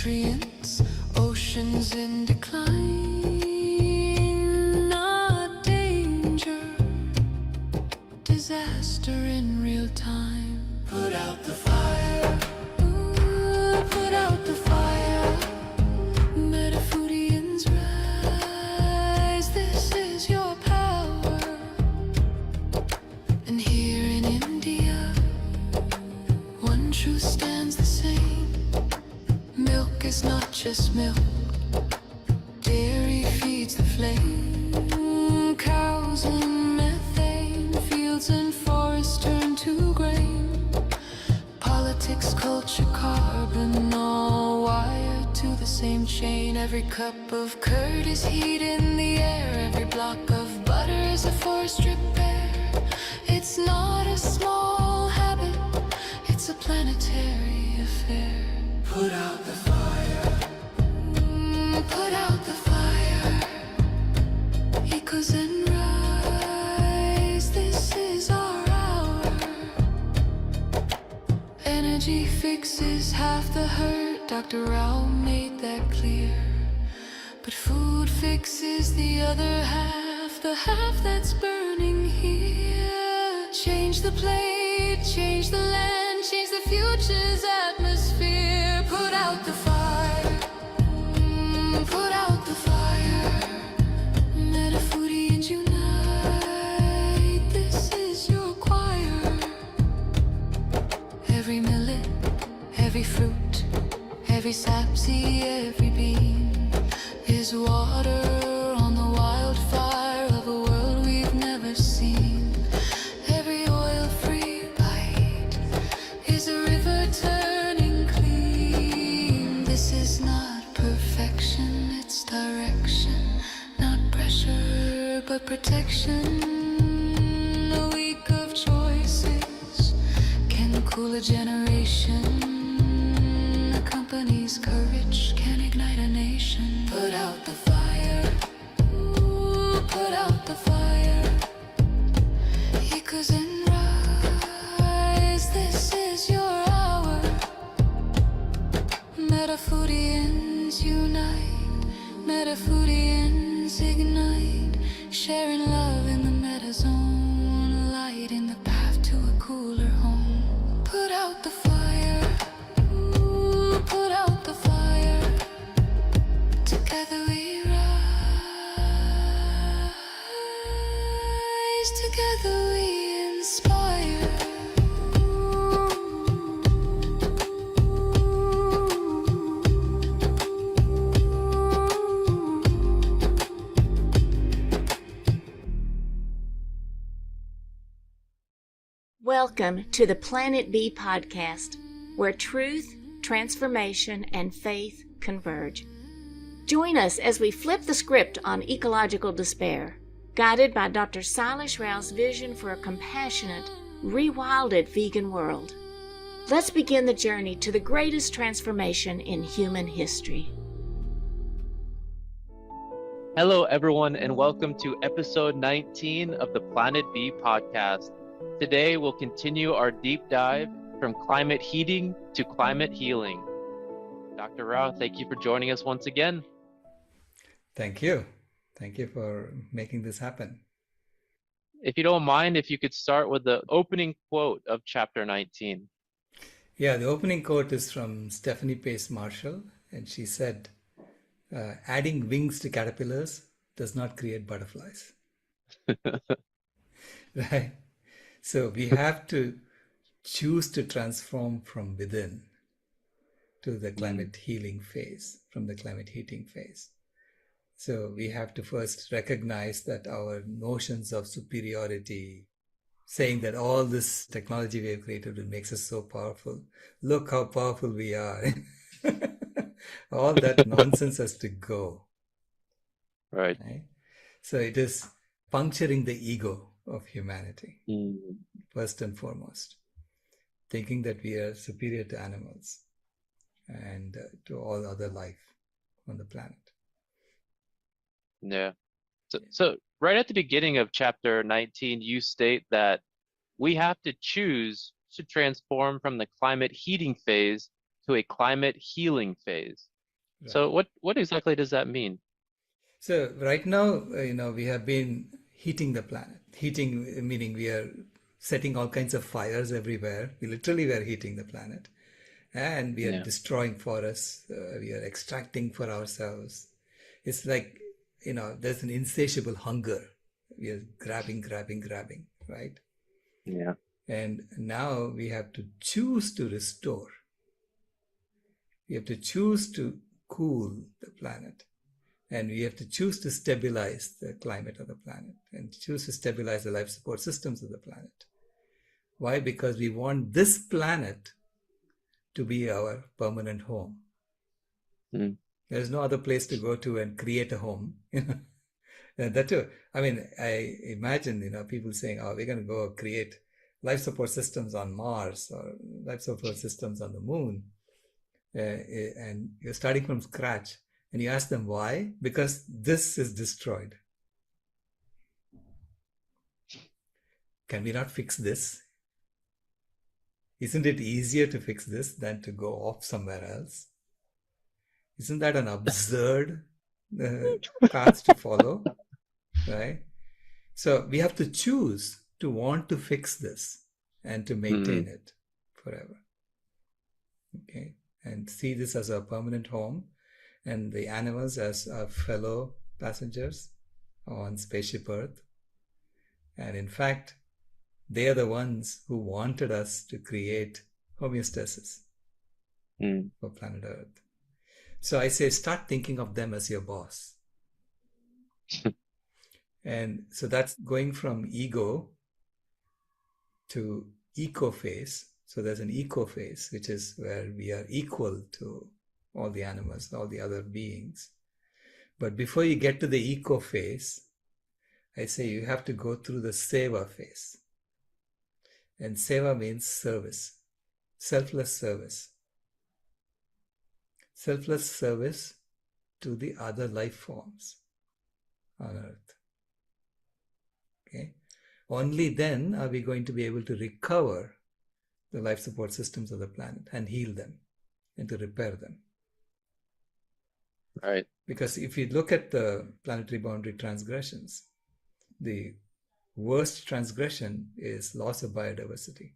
nutrients, oceans in decline, not danger, disaster in real time. Put out the fire, put out the fire. Metafoodians rise, this is your power. And here in India, one truth stands the same. Milk is not just milk, dairy feeds the flame. Cows and methane, fields and forests turn to grain. Politics, culture, carbon, all wired to the same chain. Every cup of curd is heat in the air. Every block of butter is a forest repair. It's not a small habit, it's a planetary affair. Put out the fire, put out the fire. Echoes and rise, this is our hour. Energy fixes half the hurt, Dr. Rao made that clear. But food fixes the other half, the half that's burning here. Change the plate, change the land, change the future's atmosphere. Put out the fire, put out the fire. Metafoodians unite, this is your choir. Every millet, every fruit, every sapseed, every bean is water on the wildfire of a world we've never seen. Every oil-free bite is a river turning clean. This is not perfection, it's direction. Not pressure, but protection. A week of choices can cool a generation. A company's courage can ignite a nation. Put out the fire, put out the fire. Echoes and rise, this is your hour. Metafoodians unite, Metafoodians ignite. Sharing love in the metazone, light in the path to a cooler home. Put out the fire, put out the fire. Together we rise, together we inspire. Welcome to the Planet B podcast, where truth, transformation, and faith converge. Join us as we flip the script on ecological despair, guided by Dr. Sailesh Rao's vision for a compassionate, rewilded vegan world. Let's begin the journey to the greatest transformation in human history. Hello, everyone, and welcome to episode 19 of the Planet B podcast. Today, we'll continue our deep dive from climate heating to climate healing. Dr. Rao, thank you for joining us once again. Thank you. Thank you for making this happen. If you don't mind, if you could start with the opening quote of chapter 19. Yeah, the opening quote is from Stephanie Pace Marshall, and she said, adding wings to caterpillars does not create butterflies. Right? So we have to choose to transform from within to the climate healing phase, from the climate heating phase. So we have to first recognize that our notions of superiority, saying that all this technology we have created will makes us so powerful. Look how powerful we are. All that nonsense has to go. Right. So it is puncturing the ego of humanity, first and foremost. Thinking that we are superior to animals and to all other life on the planet. Yeah. So right at the beginning of chapter 19, you state that we have to choose to transform from the climate heating phase to a climate healing phase. So what exactly does that mean? So right now, we have been heating the planet. Heating meaning we are setting all kinds of fires everywhere. We literally were heating the planet, and we are Yeah. destroying forests. We are extracting for ourselves. It's like, there's an insatiable hunger. We are grabbing, right? Yeah. And now we have to choose to restore. We have to choose to cool the planet. And we have to choose to stabilize the climate of the planet and choose to stabilize the life support systems of the planet. Why? Because we want this planet to be our permanent home. Mm. There's no other place to go to and create a home. That too. I mean, I imagine, people saying, oh, we're going to go create life support systems on Mars or life support systems on the moon. And you're starting from scratch. And you ask them why? Because this is destroyed. Can we not fix this? Isn't it easier to fix this than to go off somewhere else? Isn't that an absurd path to follow? Right? So we have to choose to want to fix this and to maintain it forever. Okay? And see this as a permanent home and the animals as our fellow passengers on spaceship Earth. And in fact, they are the ones who wanted us to create homeostasis for planet Earth. So I say, start thinking of them as your boss. And so that's going from ego to eco phase. So there's an eco phase, which is where we are equal to all the animals, all the other beings. But before you get to the eco phase, I say you have to go through the seva phase. And seva means service, selfless service. Selfless service to the other life forms on Earth. Okay? Only then are we going to be able to recover the life support systems of the planet and heal them and to repair them. Right. Because if you look at the planetary boundary transgressions, the worst transgression is loss of biodiversity,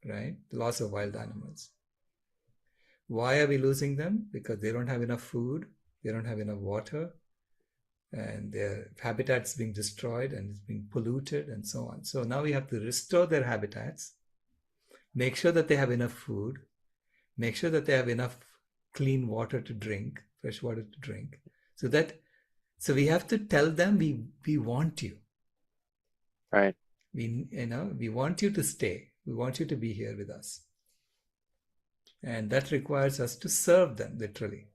right? The loss of wild animals. Why are we losing them? Because they don't have enough food, they don't have enough water, and their habitats being destroyed and it's being polluted and so on. So now we have to restore their habitats, make sure that they have enough food, make sure that they have enough clean water to drink, fresh water to drink. So we have to tell them we want you. Right. We want you to stay. We want you to be here with us. And that requires us to serve them, literally.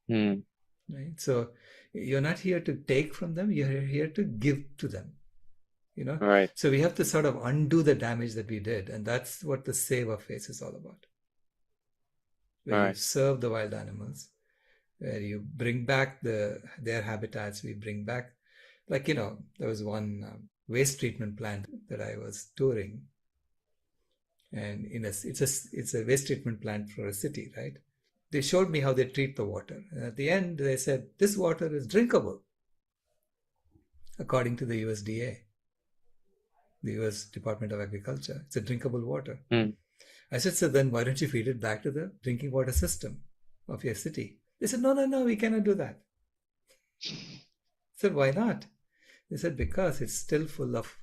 Right? So you're not here to take from them, you're here to give to them. Right. So we have to sort of undo the damage that we did. And that's what the seva phase is all about. Where you serve the wild animals, where you bring back their habitats, we bring back, there was one waste treatment plant that I was touring. And it's a waste treatment plant for a city, right? They showed me how they treat the water. And at the end, they said, this water is drinkable, according to the USDA, the US Department of Agriculture. It's a drinkable water. I said, so then why don't you feed it back to the drinking water system of your city? They said, no, we cannot do that. I said, why not? They said, because it's still full of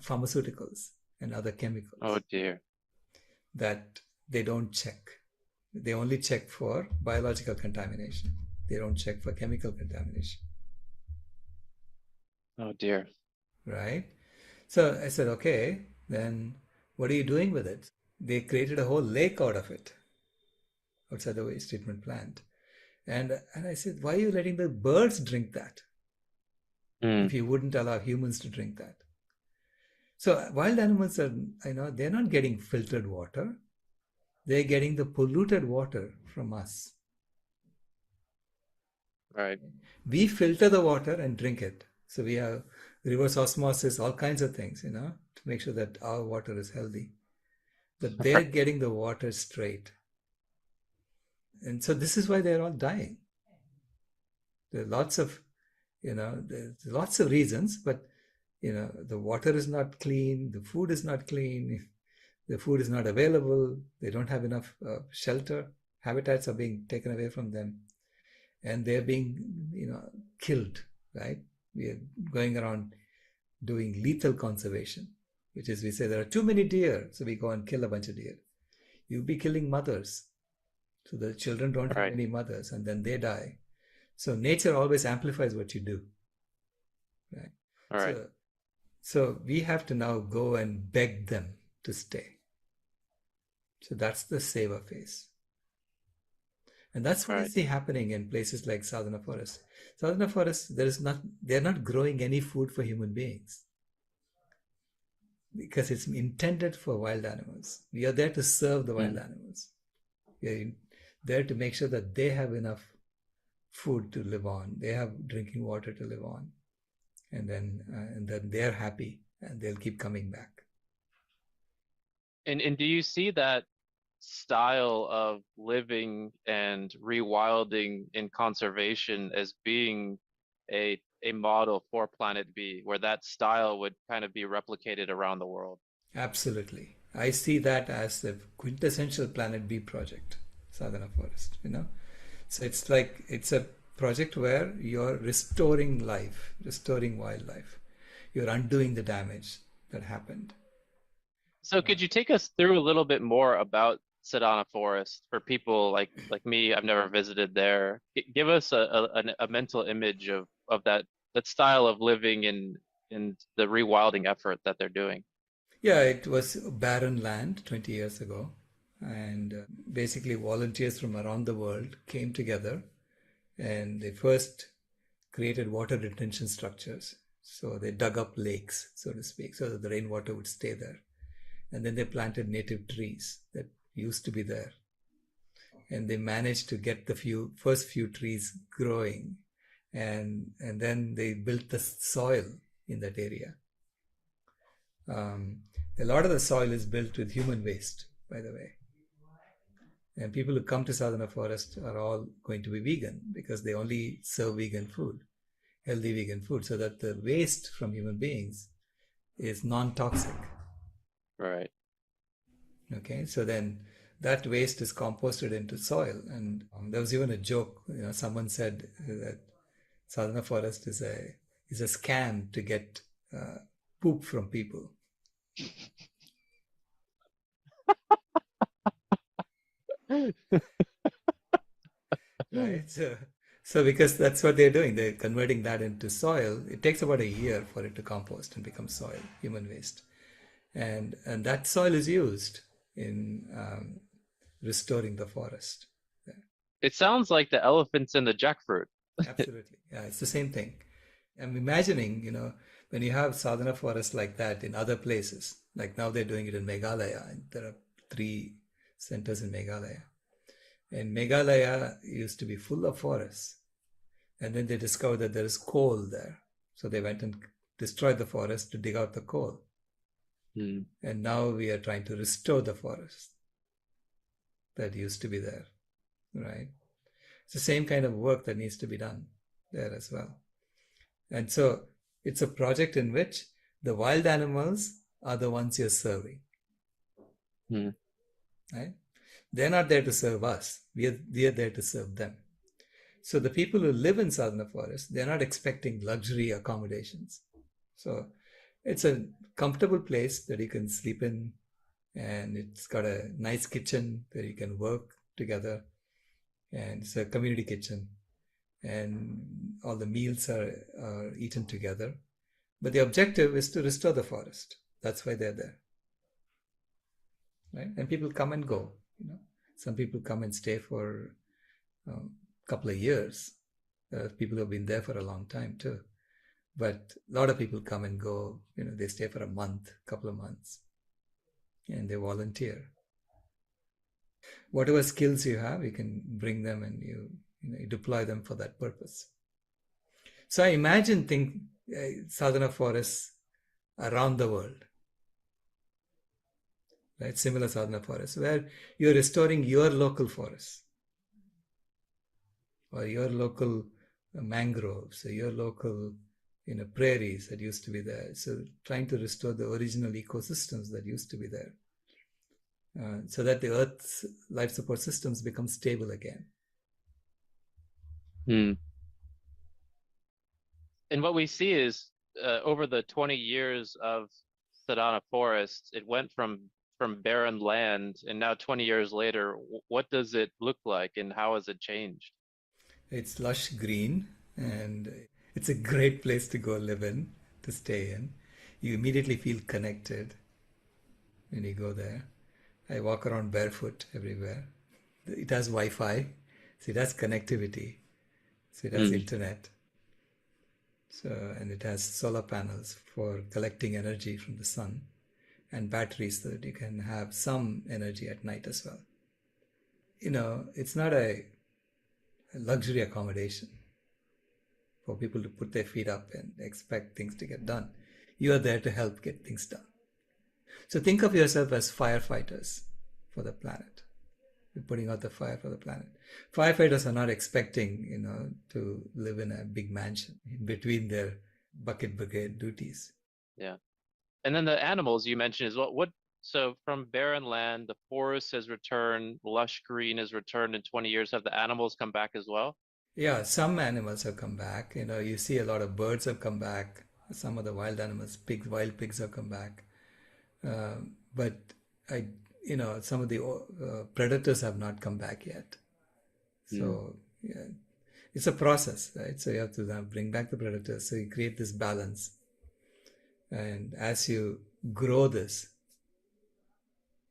pharmaceuticals and other chemicals. Oh dear. That they don't check. They only check for biological contamination. They don't check for chemical contamination. Oh dear. Right? So I said, okay, then what are you doing with it? They created a whole lake out of it outside the waste treatment plant. And I said, why are you letting the birds drink that? If you wouldn't allow humans to drink that. So wild animals are, they're not getting filtered water. They're getting the polluted water from us. Right. We filter the water and drink it. So we have reverse osmosis, all kinds of things, to make sure that our water is healthy. But they're getting the water straight. And so this is why they're all dying. There are there's lots of reasons, but the water is not clean, the food is not clean, the food is not available, they don't have enough shelter, habitats are being taken away from them, and they're being, killed, right? We are going around doing lethal conservation, which is we say there are too many deer, so we go and kill a bunch of deer. You'll be killing mothers, so the children don't have Right. any mothers, and then they die. So nature always amplifies what you do, right? All right. So we have to now go and beg them to stay. So that's the saver phase. And that's what I Right. see happening in places like Sadhana Forest. Sadhana Forest, they're not growing any food for human beings because it's intended for wild animals. We are there to serve the wild animals. We are there to make sure that they have enough food to live on, they have drinking water to live on, and then they're happy and they'll keep coming back. And do you see that style of living and rewilding in conservation as being a model for Planet B, where that style would kind of be replicated around the world? Absolutely. I see that as the quintessential Planet B project, Sadhana Forest, So it's a project where you're restoring life, restoring wildlife. You're undoing the damage that happened. So could you take us through a little bit more about Sedona Forest for people like me? I've never visited there. Give us a mental image of that style of living in the rewilding effort that they're doing. Yeah, it was barren land 20 years ago. And basically, volunteers from around the world came together and they first created water retention structures. So they dug up lakes, so to speak, so that the rainwater would stay there. And then they planted native trees that used to be there. And they managed to get the first few trees growing. And then they built the soil in that area. A lot of the soil is built with human waste, by the way. And people who come to Sadhana Forest are all going to be vegan because they only serve vegan food, healthy vegan food, so that the waste from human beings is non-toxic. Right. Okay, so then that waste is composted into soil. And there was even a joke, someone said that Sadhana Forest is a scam to get poop from people. Right. So because that's what they're doing, they're converting that into soil. It takes about a year for it to compost and become soil, human waste, and that soil is used in restoring the forest. It sounds like the elephants and the jackfruit. Absolutely, yeah, it's the same thing. I'm imagining, when you have sadhana forests like that in other places, like now they're doing it in Meghalaya, and there are 3 centers in Meghalaya. And Meghalaya used to be full of forests. And then they discovered that there is coal there. So they went and destroyed the forest to dig out the coal. And now we are trying to restore the forest that used to be there, right? It's the same kind of work that needs to be done there as well. And so it's a project in which the wild animals are the ones you're serving, right? They're not there to serve us. We are there to serve them. So the people who live in Sadhana Forest, they're not expecting luxury accommodations. So it's a comfortable place that you can sleep in, and it's got a nice kitchen where you can work together, and it's a community kitchen, and all the meals are eaten together. But the objective is to restore the forest. That's why they're there, right? And people come and go. Some people come and stay for a couple of years. There are people who have been there for a long time too. But a lot of people come and go. They stay for a month, couple of months, and they volunteer. Whatever skills you have, you can bring them and you deploy them for that purpose. So I imagine sadhana forests around the world, right? Similar sadhana forests where you're restoring your local forests. or your local mangroves, or your local prairies that used to be there. So trying to restore the original ecosystems that used to be there, so that the Earth's life support systems become stable again. Hmm. And what we see is over the 20 years of Sedona Forest, it went from barren land, and now 20 years later, what does it look like, and how has it changed? It's lush green, and it's a great place to go live in, to stay in. You immediately feel connected when you go there. I walk around barefoot everywhere. It has Wi-Fi, so it has connectivity, so it has Hmm. internet. So, and it has solar panels for collecting energy from the sun, and batteries so that you can have some energy at night as well. It's not a luxury accommodation for people to put their feet up and expect things to get done. You are there to help get things done. So think of yourself as firefighters for the planet. You're putting out the fire for the planet. Firefighters are not expecting, to live in a big mansion in between their bucket brigade duties. Yeah. And then the animals you mentioned as well. So from barren land, the forest has returned, lush green has returned in 20 years. Have the animals come back as well? Yeah, some animals have come back. You see a lot of birds have come back. Some of the wild animals, wild pigs have come back. But some of the predators have not come back yet. Hmm. So yeah, it's a process, right? So you have to bring back the predators. So you create this balance. And as you grow this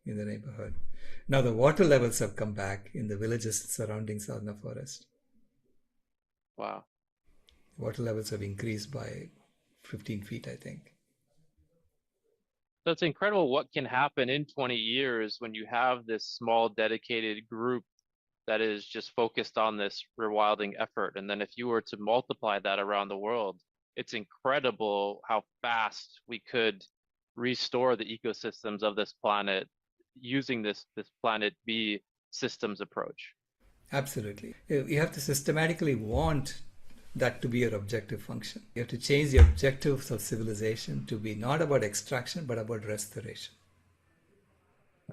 in the neighborhood, now the water levels have come back in the villages surrounding Sadhana Forest. Wow. Water levels have increased by 15 feet, I think. So it's incredible what can happen in 20 years when you have this small dedicated group that is just focused on this rewilding effort. And then if you were to multiply that around the world, it's incredible how fast we could restore the ecosystems of this planet using this planet B systems approach. Absolutely. You have to systematically want that to be your objective function. You have to change the objectives of civilization to be not about extraction, but about restoration.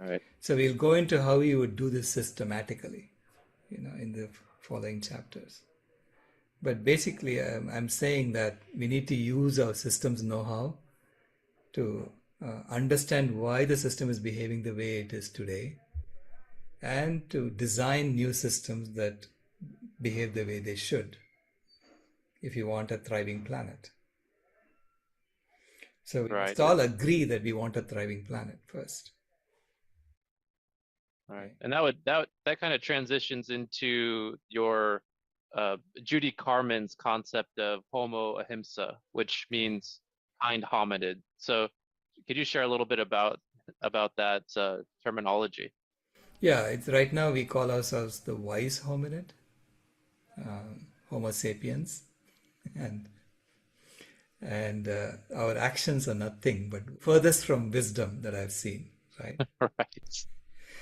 All right. So we'll go into how you would do this systematically, in the following chapters. But basically, I'm saying that we need to use our systems know-how to understand why the system is behaving the way it is today, and to design new systems that behave the way they should if you want a thriving planet. So we Right. must all agree that we want a thriving planet first. All right. And that kind of transitions into your Judy Carmen's concept of Homo ahimsa, which means kind hominid. So could you share a little bit about that terminology? Yeah, it's right now we call ourselves the wise hominid, Homo sapiens, and our actions are nothing but furthest from wisdom that I've seen, right? Right.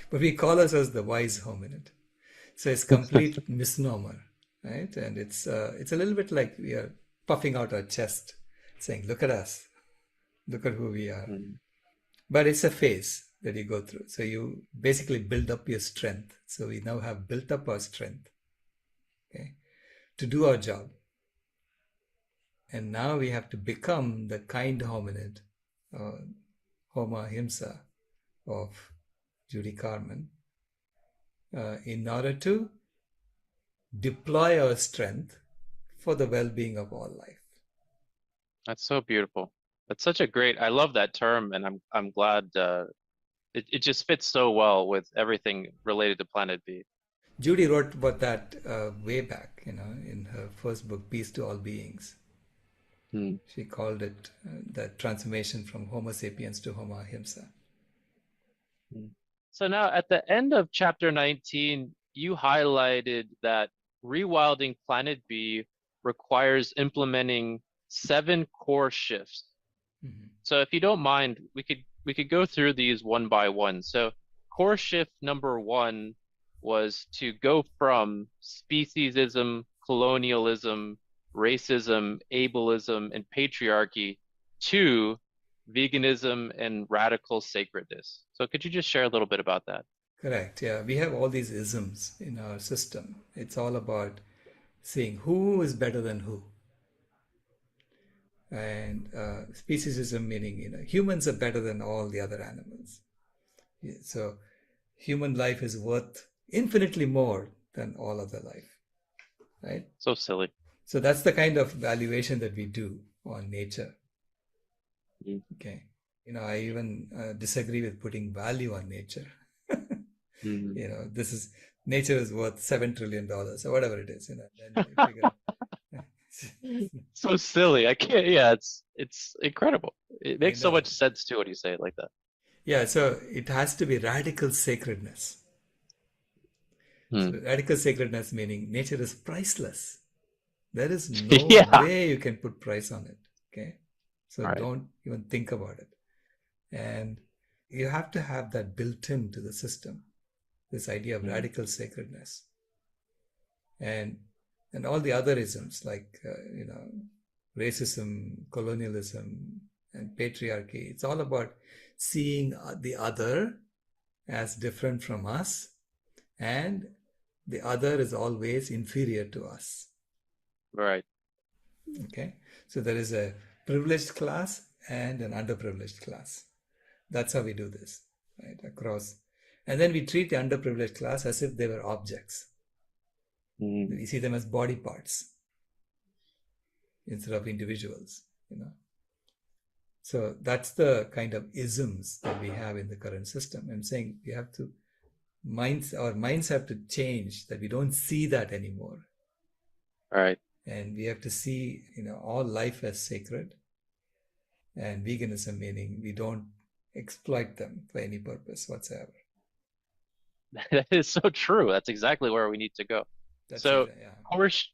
But we call ourselves the wise hominid. So it's complete misnomer, right? And it's a little bit like we are puffing out our chest, saying, "Look at us, look at who we are." Mm. But it's a phase that you go through. So you basically build up your strength. So we now have built up our strength, okay, to do our job. And now we have to become the kind hominid, Homo ahimsa of Judy Carmen, in order to deploy our strength for the well-being of all life. That's so beautiful. That's such a great, I love that term, and I'm glad it just fits so well with everything related to Planet B. Judy wrote about that way back, in her first book, Peace to All Beings. Hmm. She called it the transformation from Homo sapiens to Homo ahimsa. So now at the end of chapter 19, you highlighted that rewilding Planet B requires implementing 7 core shifts. Mm-hmm. So if you don't mind, we could go through these one by one. So core shift number 1 is was to go from speciesism, colonialism, racism, ableism, and patriarchy to veganism and radical sacredness. So could you just share a little bit about that? Correct. Yeah, we have all these isms in our system. It's all about seeing who is better than who. And speciesism meaning, humans are better than all the other animals. Yeah, so human life is worth infinitely more than all other life, right? So silly. So that's the kind of valuation that we do on nature. Mm. Okay. I even disagree with putting value on nature. Mhm. This is nature is worth $7 trillion or whatever it is. Then you figure. So silly. I can't. Yeah, it's incredible. It I makes so know. much sense too when you say it like that. Yeah, so it has to be radical sacredness. Hmm. So radical sacredness meaning nature is priceless. There is no Yeah. way you can put price on it. Okay. So All right. don't even think about it. And you have to have that built into the system, this idea of Mhm. radical sacredness. And all the other isms like, racism, colonialism, and patriarchy. It's all about seeing the other as different from us, and the other is always inferior to us. Right. Okay, so there is a privileged class and an underprivileged class. That's how we do this, right? Across, and then we treat the underprivileged class as if they were objects. Mhm. We see them as body parts instead of individuals. So that's the kind of isms that we have in the current system. I'm saying we have to our minds have to change, that we don't see that anymore. All right. And we have to see, all life as sacred. And veganism meaning we don't exploit them for any purpose whatsoever. That is so true. That's exactly where we need to go. That's So exactly, yeah. course,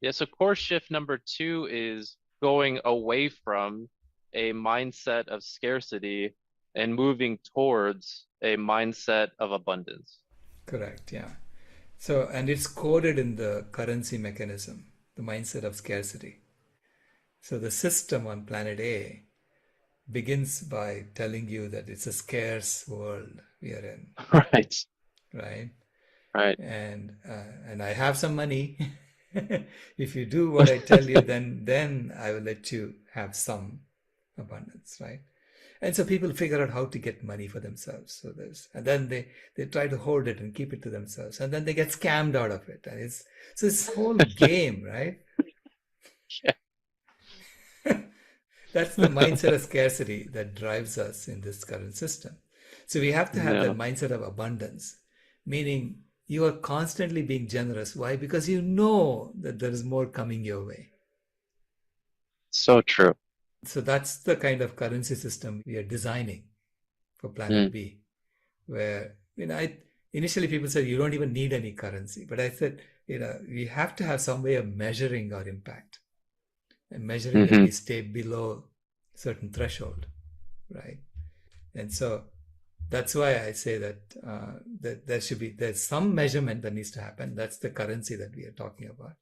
yeah, so course shift number two is going away from a mindset of scarcity and moving towards a mindset of abundance. Correct, yeah. So, and it's coded in the currency mechanism, the mindset of scarcity. So the system on planet A begins by telling you that it's a scarce world we are in, Right. right? Right. And I have some money. If you do what I tell you, then I will let you have some abundance, right? And so people figure out how to get money for themselves. And then they try to hold it and keep it to themselves, and then they get scammed out of it. And it's so this whole game, right? That's the mindset of scarcity that drives us in this current system. So we have to have that Yeah. mindset of abundance, meaning you are constantly being generous. Why? Because you know that there is more coming your way. So true. So that's the kind of currency system we are designing for Planet Mm. B, where, initially people said you don't even need any currency. But I said, we have to have some way of measuring our impact and measuring that Hmm. we stay below a certain threshold, right? And so that's why I say that there's some measurement that needs to happen. That's the currency that we are talking about.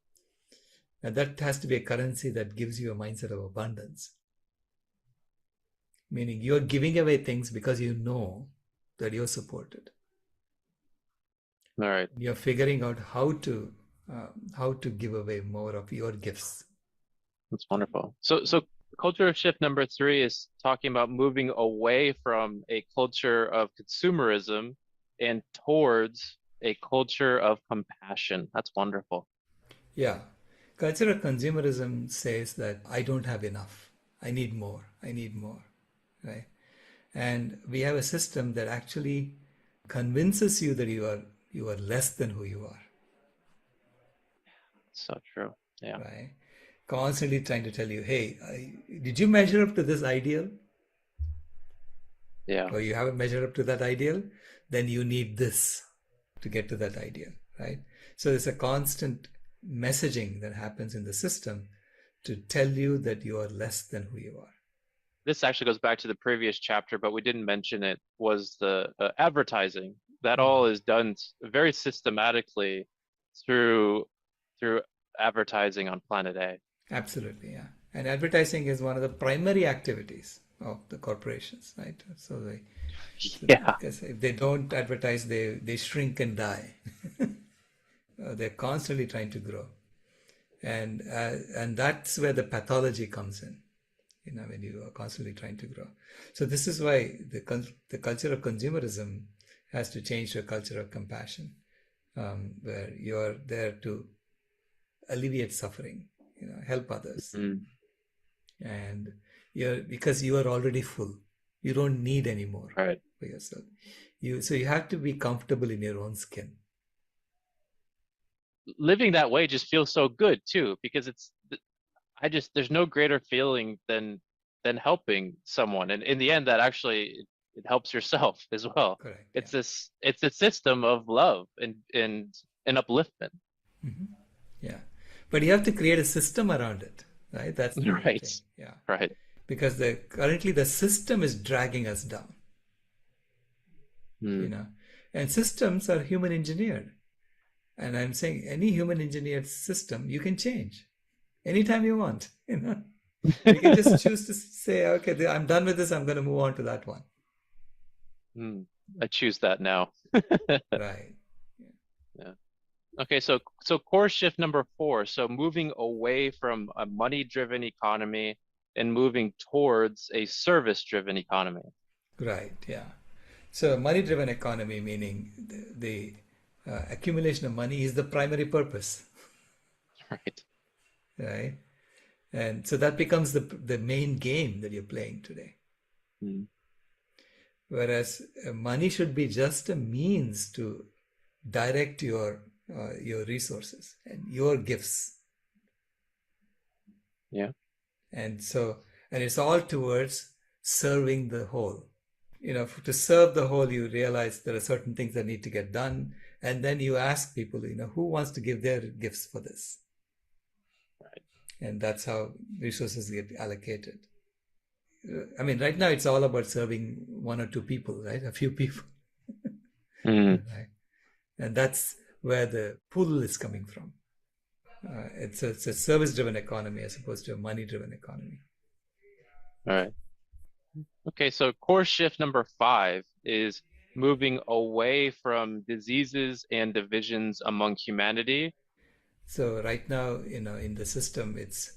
And that has to be a currency that gives you a mindset of abundance. Meaning you're giving away things because you know that you're supported. All right. You're figuring out how to give away more of your gifts. That's wonderful. So culture shift number three is talking about moving away from a culture of consumerism and towards a culture of compassion. That's wonderful. Yeah. Culture of consumerism says that I don't have enough. I need more. I need more. Right? And we have a system that actually convinces you that you are less than who you are. So true. Yeah. Right? Constantly trying to tell you, hey, did you measure up to this ideal? Yeah. Or you haven't measured up to that ideal? Then you need this to get to that ideal, right? So there's a constant messaging that happens in the system to tell you that you are less than who you are. This actually goes back to the previous chapter, but we didn't mention it, was the advertising That all is done very systematically through through advertising on Planet A. Absolutely, yeah. And advertising is one of the primary activities of the corporations, right? Yeah. Because if they don't advertise, they shrink and die. They're constantly trying to grow, and that's where the pathology comes in. When you are constantly trying to grow. So this is why the culture of consumerism has to change to a culture of compassion, where you're there to alleviate suffering, help others, Mm. and because you are already full, you don't need any more Right. for yourself. So you have to be comfortable in your own skin. Living that way just feels so good too, because there's no greater feeling than helping someone, and in the end that actually it helps yourself as well. Correct. It's a system of love and upliftment. Hmm. Yeah, but you have to create a system around it, right? That's the Right. thing. Yeah, Right. because currently the system is dragging us down, Mm. and systems are human engineered. And I'm saying any human engineered system you can change anytime you want. You can just choose to say, okay, I'm done with this. I'm going to move on to that one. Mm. I choose that now. Right. Yeah. Okay, so core shift number 4. So moving away from a money-driven economy and moving towards a service-driven economy. Right. Yeah. So money-driven economy, meaning the accumulation of money is the primary purpose, Right. right? And so that becomes the main game that you're playing today. Mm. Whereas money should be just a means to direct your resources and your gifts. Yeah. And it's all towards serving the whole. To serve the whole, you realize there are certain things that need to get done. And then you ask people, who wants to give their gifts for this? Right. And that's how resources get allocated. I mean, right now it's all about serving one or two people, right? A few people. Mm. Right? And that's where the pull is coming from. It's a service-driven economy as opposed to a money-driven economy. All right. Okay, so core shift number 5 is moving away from diseases and divisions among humanity. So right now, in the system, it's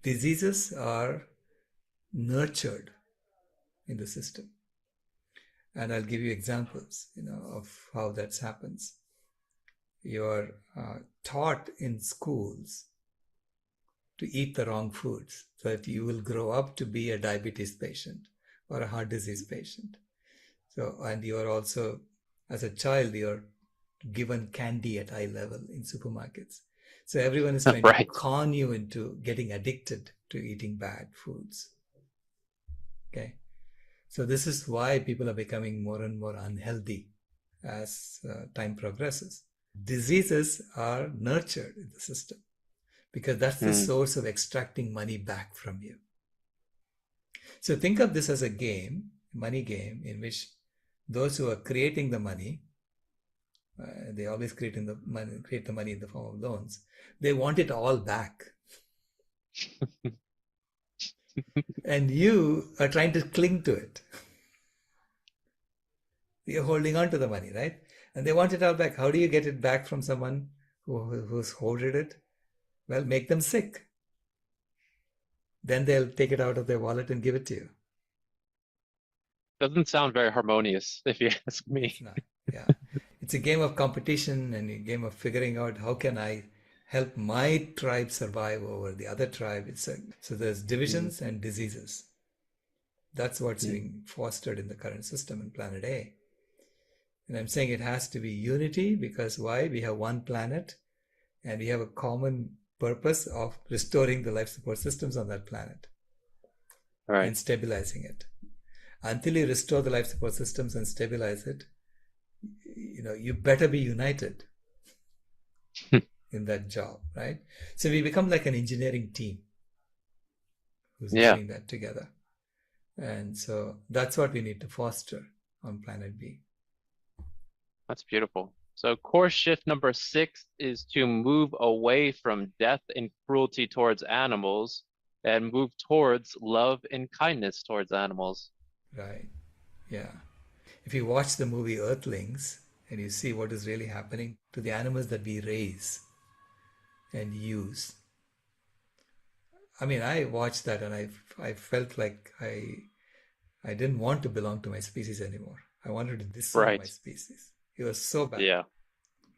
diseases are nurtured in the system. And I'll give you examples, of how that happens. You're taught in schools to eat the wrong foods so that you will grow up to be a diabetes patient or a heart disease patient. So, and you are also, as a child, you're given candy at eye level in supermarkets. So everyone is trying Right. to con you into getting addicted to eating bad foods. Okay. So this is why people are becoming more and more unhealthy as time progresses. Diseases are nurtured in the system because that's the source of extracting money back from you. So think of this as a game, money game, in which those who are creating the money, they always create the money in the form of loans. They want it all back. And you are trying to cling to it. You're holding on to the money, right? And they want it all back. How do you get it back from someone who's hoarded it? Well, make them sick. Then they'll take it out of their wallet and give it to you. Doesn't sound very harmonious, if you ask me. It's not. Yeah. It's a game of competition and a game of figuring out how can I help my tribe survive over the other tribe. So there's divisions and diseases. That's what's being fostered in the current system in Planet A. And I'm saying it has to be unity because why? We have one planet and we have a common purpose of restoring the life support systems on that planet. Right. And stabilizing it. Until you restore the life support systems and stabilize it, you better be united in that job, right? So we become like an engineering team who's doing that together. And so that's what we need to foster on Planet B. That's beautiful. So course shift number 6 is to move away from death and cruelty towards animals and move towards love and kindness towards animals. Right. Yeah. If you watch the movie Earthlings and you see what is really happening to the animals that we raise and use. I mean, I watched that and I felt like I didn't want to belong to my species anymore. I wanted to disown my Right. species. It was so bad, Yeah.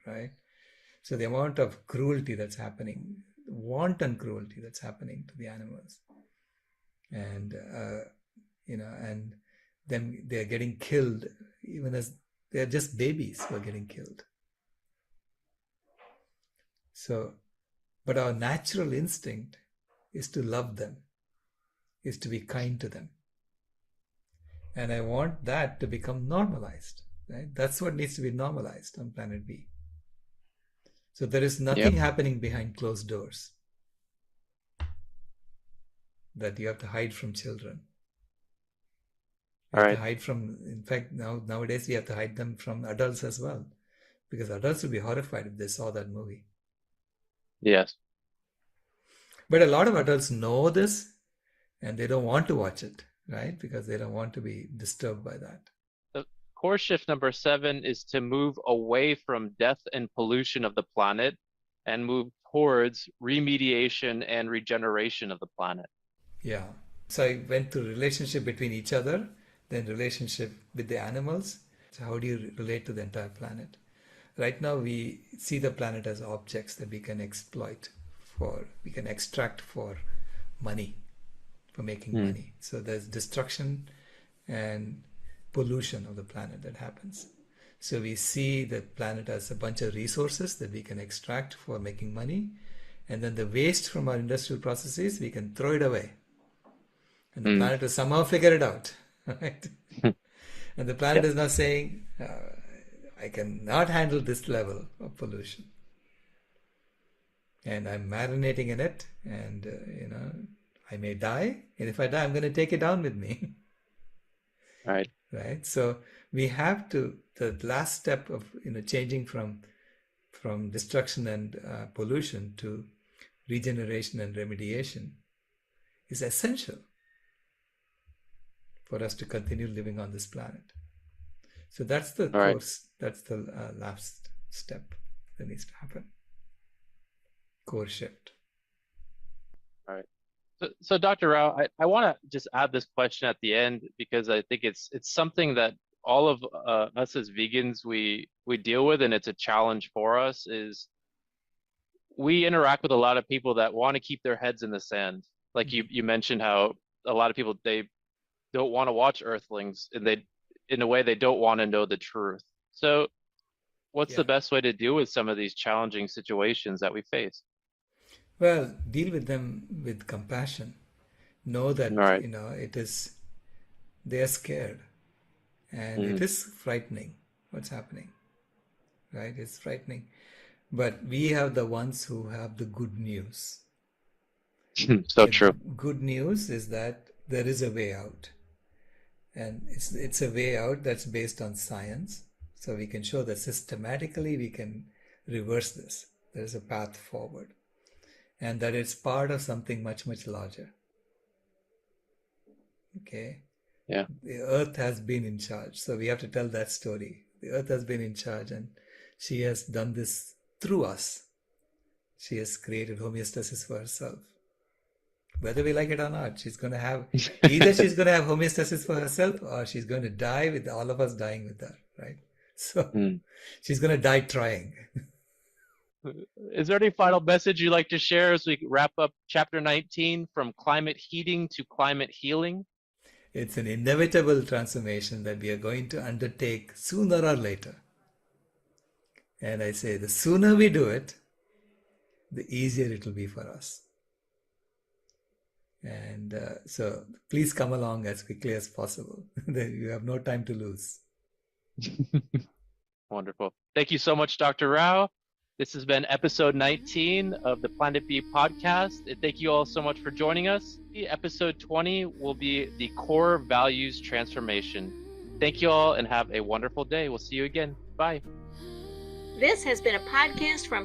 right? So the amount of cruelty that's happening, wanton cruelty that's happening to the animals, and and then they're getting killed, even as they're just babies who are getting killed. So, but our natural instinct is to love them, is to be kind to them. And I want that to become normalized, right? That's what needs to be normalized on planet B. So there is nothing happening behind closed doors that you have to hide from children. You have to hide from, in fact, nowadays we have to hide them from adults as well, because adults would be horrified if they saw that movie. Yes. But a lot of adults know this and they don't want to watch it, right? Because they don't want to be disturbed by that. The course shift number 7 is to move away from death and pollution of the planet and move towards remediation and regeneration of the planet. Yeah. So I went to relationship between each other, then relationship with the animals. So how do you relate to the entire planet? Right now we see the planet as objects that we can exploit we can extract for money, for making money. So there's destruction and pollution of the planet that happens. So we see the planet as a bunch of resources that we can extract for making money. And then the waste from our industrial processes, we can throw it away. And the planet will somehow figure it out. Right? And the planet is now saying, I cannot handle this level of pollution. And I'm marinating in it, and I may die. And if I die, I'm going to take it down with me. Right. Right. So we have to, the last step of changing from destruction and pollution to regeneration and remediation is essential for us to continue living on this planet. So that's the course. That's the last step that needs to happen. Course shift. All right. So Dr. Rao, I want to just add this question at the end because I think it's something that all of us as vegans we deal with, and it's a challenge for us. Is we interact with a lot of people that want to keep their heads in the sand. Like you mentioned how a lot of people, they don't want to watch Earthlings, and in a way they don't want to know the truth. So what's the best way to deal with some of these challenging situations that we face? Well, deal with them with compassion. Know that, they are scared. And it is frightening what's happening. Right? It's frightening. But we have the ones who have the good news. So true. Good news is that there is a way out. And it's a way out that's based on science. So we can show that systematically we can reverse this. There is a path forward. And that it's part of something much, much larger. Okay? Yeah. The earth has been in charge. So we have to tell that story. The earth has been in charge and she has done this through us. She has created homeostasis for herself. Whether we like it or not, she's going to have, either she's going to have homeostasis for herself or she's going to die with all of us dying with her, right? So she's going to die trying. Is there any final message you'd like to share as we wrap up chapter 19 from climate heating to climate healing? It's an inevitable transformation that we are going to undertake sooner or later. And I say the sooner we do it, the easier it will be for us. And so please come along as quickly as possible. You have no time to lose. Wonderful. Thank you so much, Dr. Rao. This has been episode 19 of the Planet B podcast. And thank you all so much for joining us. Episode 20 will be the core values transformation. Thank you all and have a wonderful day. We'll see you again. Bye. This has been a podcast from